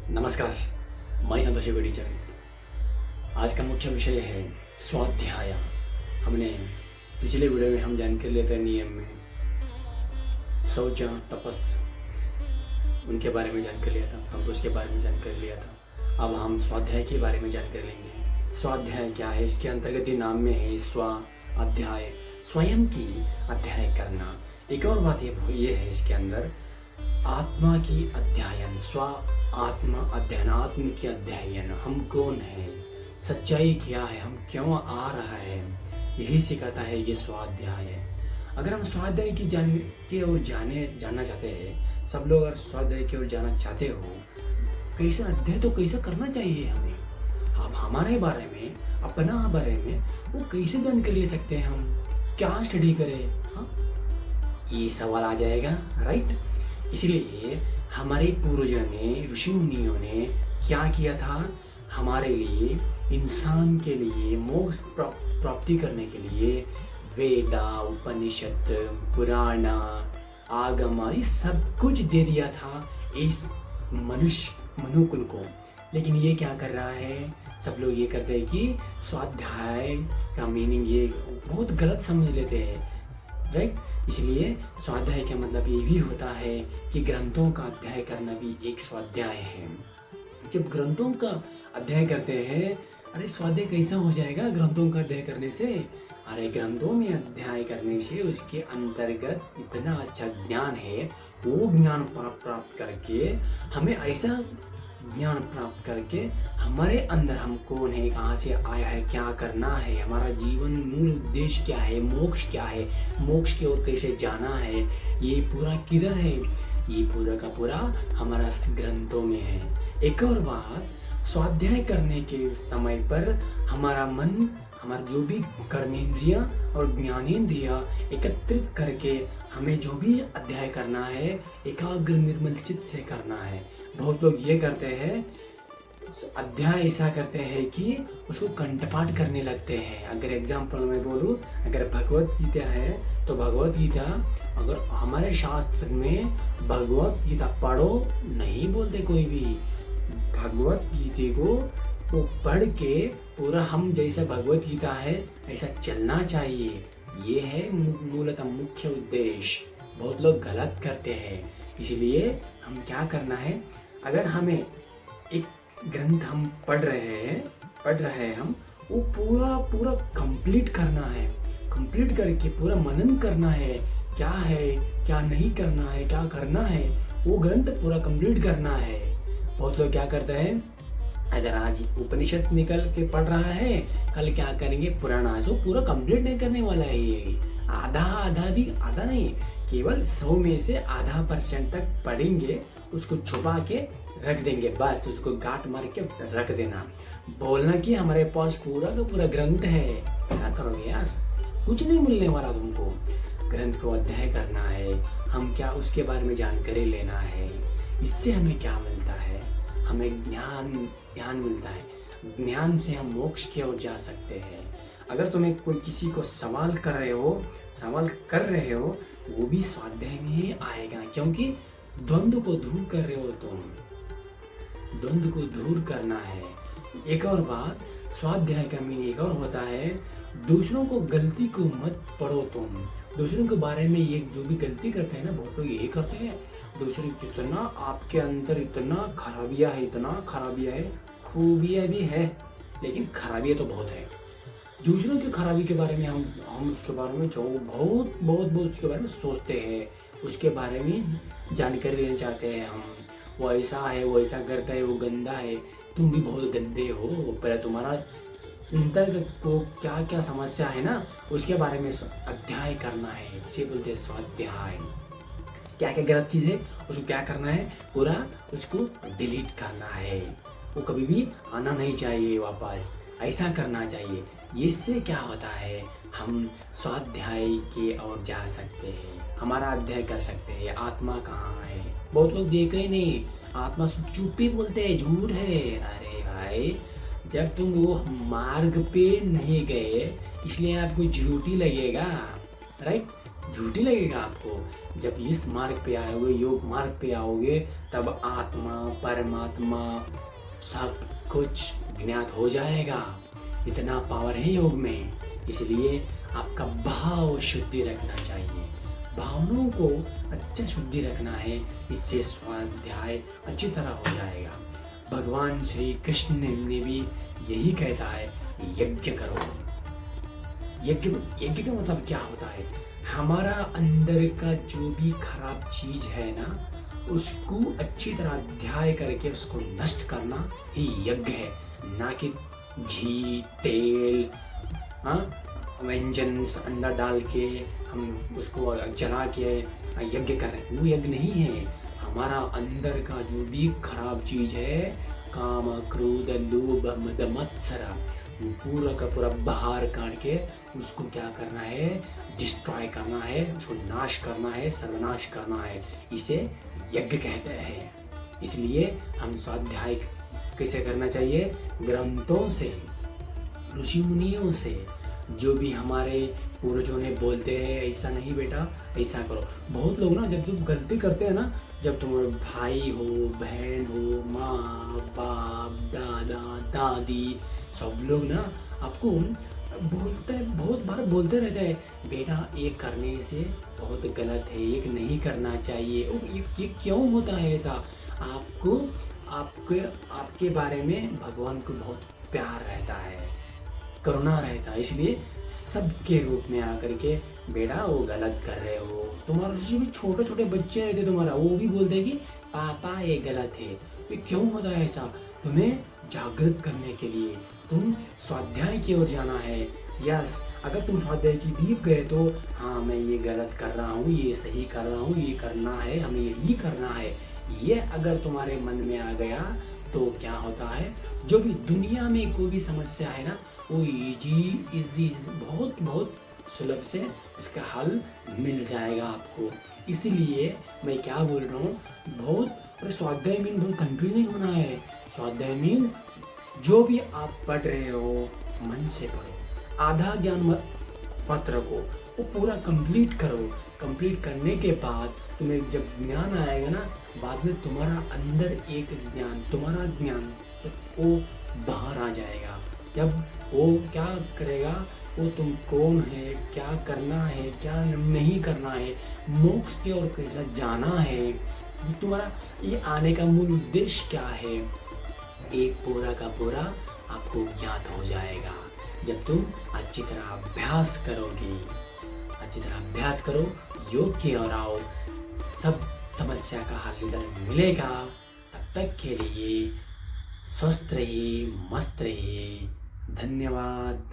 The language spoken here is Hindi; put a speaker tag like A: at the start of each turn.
A: नमस्कार, मैं संतोषी को टीचर। आज का मुख्य विषय है स्वाध्याय। हमने पिछले वीडियो में हम जानकारी लेते हैं नियम में शौच तपस उनके बारे में जानकारी लिया था, संतोष के बारे में जानकारी लिया था। अब हम स्वाध्याय के बारे में जानकारी लेंगे। स्वाध्याय क्या है? इसके अंतर्गत ही नाम में है स्वाध्याय, स्वयं की अध्याय करना। एक और बात ये है इसके अंदर आत्मा की अध्ययन, स्व आत्मा अध्ययन, आत्म की अध्ययन। हम कौन है, सच्चाई क्या है, हम क्यों आ रहा है, यही सिखाता है ये स्वाध्याय। अगर हम स्वाध्याय की ओर जानना चाहते हैं, सब लोग अगर स्वाध्याय की ओर जाना चाहते हो, कैसा अध्ययन तो कैसा करना चाहिए हमें। अब हमारे बारे में, अपना बारे में वो कैसे जानकारी ले सकते हैं, हम क्या स्टडी करें, हाँ ये सवाल आ जाएगा, राइट। इसलिए हमारे पूर्वजों ने, ऋषि मुनियों ने क्या किया था, हमारे लिए, इंसान के लिए, मोक्ष प्राप्ति करने के लिए वेदा, उपनिषद, पुराण, आगम, ये सब कुछ दे दिया था इस मनुकुल को। लेकिन ये क्या कर रहा है, सब लोग ये करते हैं कि स्वाध्याय का मीनिंग ये बहुत गलत समझ लेते हैं, राइट। इसलिए स्वाध्याय का मतलब ये भी होता है कि ग्रंथों का अध्ययन करना भी एक स्वाध्याय है। जब ग्रंथों का अध्ययन करते हैं, अरे स्वाध्याय कैसा हो जाएगा ग्रंथों का अध्ययन करने से? अरे ग्रंथों में अध्ययन करने से उसके अंतर्गत इतना अच्छा ज्ञान है, वो ज्ञान प्राप्त करके हमें ऐसा ज्ञान प्राप्त करके हमारे अंदर हम कौन है, कहाँ से आया है, क्या करना है, हमारा जीवन मूल उद्देश्य क्या है, मोक्ष क्या है, मोक्ष की ओर कैसे जाना है, ये पूरा किधर है, ये पूरा का पूरा हमारा ग्रंथों में है। एक और बात, स्वाध्याय करने के समय पर हमारा मन, हमारा जो भी कर्मेंद्रिया और ज्ञानेंद्रिया एकत्रित करके हमें जो भी अध्ययन करना है, एकाग्र निर्मल चित्त से करना है। बहुत लोग ये करते हैं, अध्याय ऐसा करते हैं कि उसको कंठपाठ करने लगते हैं। अगर एग्जाम्पल मैं बोलूँ, अगर भगवत गीता है तो भगवत गीता, अगर हमारे शास्त्र में भगवत गीता पढ़ो नहीं बोलते कोई भी। भगवत गीता को वो पढ़ के पूरा हम जैसा भगवत गीता है ऐसा चलना चाहिए। ये है मूलतः मुख्य उद्देश्य। बहुत लोग गलत करते हैं। इसीलिए हम क्या करना है, अगर हमें एक ग्रंथ हम पढ़ रहे हैं हम, वो पूरा कंप्लीट करना है। कंप्लीट करके पूरा मनन करना है, क्या है, क्या नहीं करना है, क्या करना है, वो ग्रंथ पूरा कंप्लीट करना है। बहुत लोग क्या करते हैं, अगर आज उपनिषद निकल के पढ़ रहा है, कल क्या करेंगे पुराना, सो पूरा कंप्लीट नहीं करने वाला है। ये आधा नहीं, केवल 100 में से आधा % तक पढ़ेंगे, उसको छुपा के रख देंगे, बस उसको गांठ मार के रख देना। बोलना कि हमारे पास पूरा का पूरा ग्रंथ है, क्या करोगे यार, कुछ नहीं मिलने वाला तुमको। ग्रंथ को अध्ययन करना है, हम क्या उसके बारे में जानकारी लेना है। इससे हमें क्या मिलता है, हमें ज्ञान मिलता है। ज्ञान से हम मोक्ष की ओर जा सकते हैं। अगर तुम्हें कोई किसी को सवाल कर रहे हो, वो भी स्वाध्याय में ही आएगा, क्योंकि द्वंद्व को दूर कर रहे हो तुम, द्वंद्व को दूर करना है। एक और बात, स्वाध्याय का मीनिंग एक और होता है, दूसरों को गलती को मत पढ़ो तुम। दूसरों के बारे में ये जो भी गलती करते हैं ना, बहुत लोग यही करते हैं, दूसरों की इतना आपके अंदर इतना खराबियाँ है, खूबियाँ भी है, लेकिन खराबियाँ तो बहुत है। दूसरों की खराबी के बारे में हम उसके बारे में जो बहुत उसके बारे में सोचते हैं, उसके बारे में जानकारी लेना चाहते हैं हम। वो ऐसा है, वो ऐसा करता है, वो गंदा है, तुम भी बहुत गंदे हो, पहले तुम्हारा अंतर्गत को क्या क्या समस्या है ना, उसके बारे में अध्ययन करना है। इसे बोलते हैं स्वाध्याय। क्या क्या गलत चीज़ है उसको क्या करना है, पूरा उसको डिलीट करना है। वो कभी भी आना नहीं चाहिए वापस, ऐसा करना चाहिए। इससे क्या होता है, हम स्वाध्याय की ओर जा सकते हैं, हमारा अध्ययन कर सकते हैं। आत्मा कहाँ है, बहुत लोग देखे ही नहीं, आत्मा चुप्पी बोलते हैं, झूठ है। अरे भाई, जब तुम वो मार्ग पे नहीं गए, इसलिए आपको झूठी लगेगा, राइट। झूठी लगेगा आपको। जब इस मार्ग पे आओगे, योग मार्ग पे आओगे, तब आत्मा परमात्मा सब कुछ ज्ञात हो जाएगा। इतना पावर है योग में। इसलिए आपका भाव शुद्धि रखना चाहिए, भावनाओं को अच्छा शुद्धि रखना है। इससे स्वाध्याय अच्छी तरह हो जाएगा। भगवान श्री कृष्ण ने भी यही कहता है, यज्ञ करो। यज्ञ का मतलब क्या होता है? हमारा अंदर का जो भी खराब चीज है ना, उसको अच्छी तरह अध्याय करके उसको नष्ट करना ही यज्ञ है। ना कि घी तेल व्यंजन अंदर डाल के हम उसको जला के यज्ञ कर रहे हैं, वो यज्ञ नहीं है। हमारा अंदर का जो भी खराब चीज है, काम क्रोध लोभ मद मत्सर, वो पूरा का पूरा बाहर काट के उसको क्या करना है? डिस्ट्रॉय करना है, उसको नाश करना है, सर्वनाश करना है। इसे यज्ञ कहते हैं। इसलिए हम स्वाध्याय कैसे करना चाहिए? ग्रंथों से, ऋषि मुनियों से, जो भी हमारे पूर्वजों ने बोलते हैं, ऐसा नहीं बेटा ऐसा करो। बहुत लोग ना जब तुम गलती करते हैं ना, जब तुम भाई हो, बहन हो, माँ बाप दादा दादी सब लोग ना आपको बहुत बार बोलते रहते हैं, बेटा ये करने से बहुत गलत है, ये नहीं करना चाहिए। ये क्यों होता है ऐसा? आपके बारे में भगवान को बहुत प्यार रहता है, करुणा रहता है। इसलिए सबके रूप में आकर के, बेटा वो गलत कर रहे हो। तुम्हारा जो भी छोटे छोटे बच्चे रहते तुम्हारा, वो भी बोलते हैं कि पापा ये गलत है। ये क्यों होता है ऐसा? तुम्हें जागृत करने के लिए, तुम स्वाध्याय की ओर जाना है। यस, अगर तुम स्वाध्याय की दीप गए तो हाँ मैं ये गलत कर रहा हूँ, ये सही कर रहा हूँ, ये करना है, हमें यही करना है, ये अगर तुम्हारे मन में आ गया तो क्या होता है? जो भी दुनिया में कोई भी समस्या है ना, वो इजी बहुत सुलभ से इसका हल मिल जाएगा आपको। इसीलिए मैं क्या बोल रहा हूँ, स्वाध्याय मीन बहुत कंफ्यूज नहीं होना है। स्वाध्याय मीन जो भी आप पढ़ रहे हो मन से पढ़ो, आधा ज्ञान मत रखो, वो पूरा कंप्लीट करो। कंप्लीट करने के बाद तुम्हें जब ज्ञान आएगा ना, बाद में तुम्हारा अंदर एक ज्ञान, तुम्हारा ज्ञान वो बाहर आ जाएगा। जब वो क्या करेगा, वो तुम कौन है, क्या करना है, क्या नहीं करना है, मोक्ष की ओर कैसा जाना है, तुम्हारा ये आने का मूल उद्देश्य क्या है, एक पूरा का पूरा आपको ज्ञात हो जाएगा। जब तुम अच्छी तरह अभ्यास करोगे, अच्छी तरह अभ्यास करो, योग की ओर आओ, सब समस्या का हल इधर मिलेगा। तब तक के लिए स्वस्थ रहिए, मस्त रहिए। धन्यवाद।